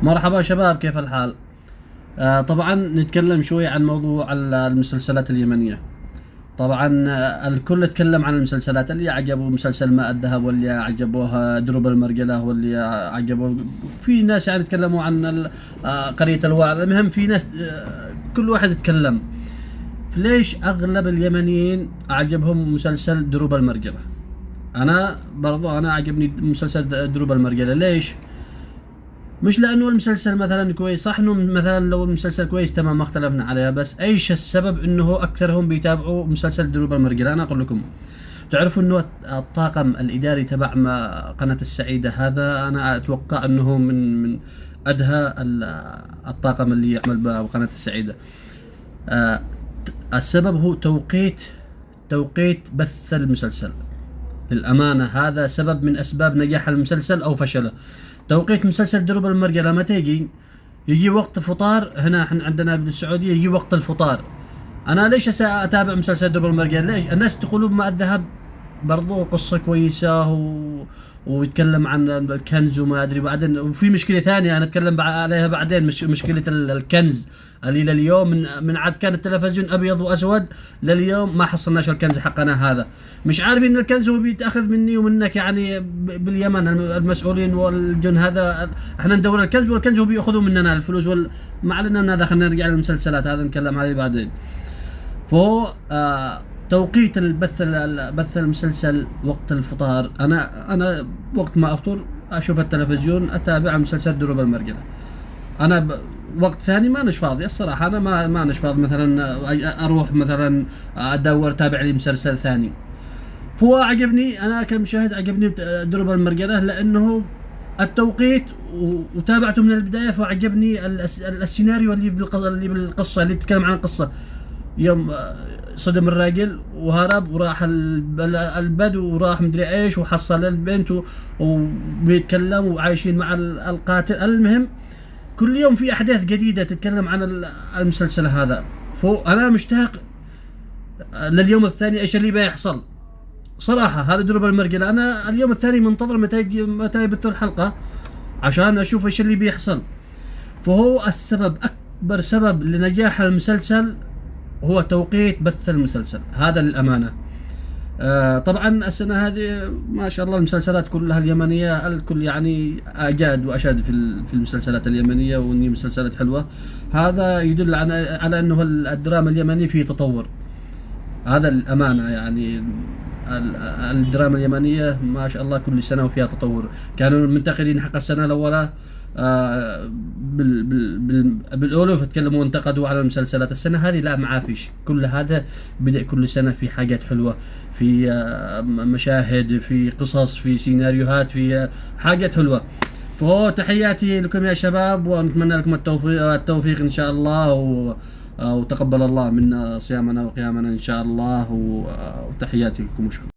مرحبا شباب، كيف الحال؟ طبعا نتكلم شوي عن موضوع المسلسلات اليمنية. طبعا الكل تكلم عن المسلسلات، اللي عجبه مسلسل ماء الذهب، واللي عجبوها دروب المرجلة، واللي عجبه في ناس يعني تكلموا عن قرية الوعر. المهم في ناس، كل واحد يتكلم. فليش أغلب اليمنيين عجبهم مسلسل دروب المرجلة؟ أنا عجبني مسلسل دروب المرجلة. ليش؟ مش لانه المسلسل مثلا كويس، صح انه مثلا لو المسلسل كويس تمام ما اختلفنا عليها، بس ايش السبب انه اكثرهم بيتابعوا مسلسل دروب المرجله؟ انا اقول لكم. تعرفوا انه الطاقم الاداري تبع قناه السعيده هذا، انا اتوقع انه من ادهى الطاقم اللي يعمل بقناه السعيده. آه، السبب هو توقيت بث المسلسل. للأمانة هذا سبب من أسباب نجاح المسلسل أو فشله. توقيت مسلسل درب المرجلة متى يجي وقت فطار. هنا احنا عندنا بالسعودية يجي وقت الفطار. أنا ليش أتابع مسلسل درب المرجلة؟ ليش الناس تقولون ما الذهب برضو قصة كويسة ويتكلم عن الكنز وما أدري. بعدين وفي مشكلة ثانية أنا أتكلم عليها بعدين، مشكلة الكنز اللي لليوم من عاد كان التلفزيون أبيض وأسود لليوم ما حصلناش الكنز حقنا هذا. مش عارفين إن الكنز هو بيتأخذ مني ومنك، يعني باليمن المسؤولين والجن هذا. احنا ندور الكنز والكنز هو بيأخذوا مننا الفلوس ما علينا من هذا. خلينا نرجع للمسلسلات هذا نتكلم عليه بعدين. فهو توقيت بث المسلسل وقت الفطار. انا وقت ما افطر اشوف التلفزيون اتابع مسلسل دروب المرجله. وقت ثاني ما نش فاضي الصراحه. انا ما نش فاضي مثلا اروح مثلا ادور تابع لي مسلسل ثاني. فهو عجبني انا كمشاهد، عجبني دروب المرجله لانه التوقيت وتابعته من البدايه. فعجبني السيناريو اللي بالقصه اللي تتكلم عن القصه. يوم صدم الراجل وهرب وراح البدو وراح مدري ايش وحصل البنت وبيتكلم وعايشين مع القاتل. المهم كل يوم في احداث جديده تتكلم عن المسلسل هذا. فانا مشتاق لليوم الثاني ايش اللي بيحصل. صراحه هذا دروب المرجله، انا اليوم الثاني منتظر متى يبثوا الحلقه عشان اشوف ايش اللي بيحصل. فهو اكبر سبب لنجاح المسلسل هو توقيت بث المسلسل هذا للأمانة. طبعا السنة هذه ما شاء الله المسلسلات كلها اليمنية، الكل يعني أجاد وأشاد في المسلسلات اليمنية، وإني مسلسلات حلوة. هذا يدل على أنه الدراما اليمني فيه تطور. هذا الأمانة يعني. الدراما اليمنية ما شاء الله كل سنة وفيها تطور. كانوا المنتقدين حق السنة الأولى بالألوف تكلموا وانتقدوا على المسلسلات. السنة هذه لا، ما فيش. كل هذا بدأ كل سنة في حاجات حلوة، في مشاهد، في قصص، في سيناريوهات، في حاجات حلوة. فهو تحياتي لكم يا شباب، ونتمنى لكم التوفيق إن شاء الله، وتقبل الله منا صيامنا وقيامنا إن شاء الله. وتحياتي لكم وشكرا.